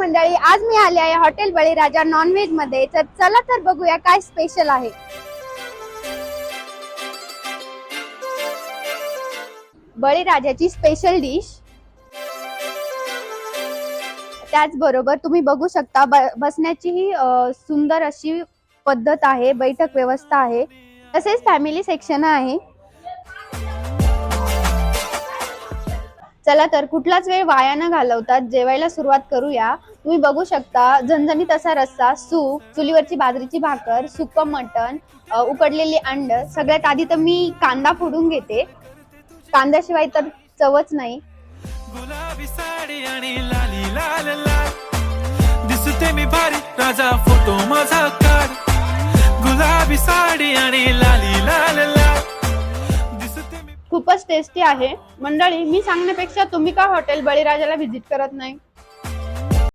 मंडळी, आज मी आले आहे हॉटेल बळीराजा नॉनव्हेज मध्ये। तर चला तर बघूया काय स्पेशल आहे। बळीराजाची स्पेशल डिश, त्याचबरोबर तुम्ही बघू शकता बसण्याची ही सुंदर अशी पद्धत आहे, बैठक व्यवस्था आहे, तसेच फॅमिली सेक्शन आहे। चला तर कुठलाच वेळ वाया न घालवता जेवायला सुरुवात करूया। तुम्ही बघू शकता झणझणीत असा रस्सा, सूप, चुलीवरची बाजरीची भाकर, सुकं मटण, उकडलेली अंड। सगळ्यात आधी तर मी कांदा फोडून घेते, कांद्याशिवाय तर चवच नाही। गुलाबी साडी आणि लाली लाल लाल दिसते मी भारी, राजा फोटो माझा काढ। गुलाबी साडी आणि लाली लाल लाल दिसते मी। खूपच टेस्टी आहे मंडळी। मी सांगण्यापेक्षा तुम्ही का हॉटेल बळीराजाला व्हिजिट करत नाही?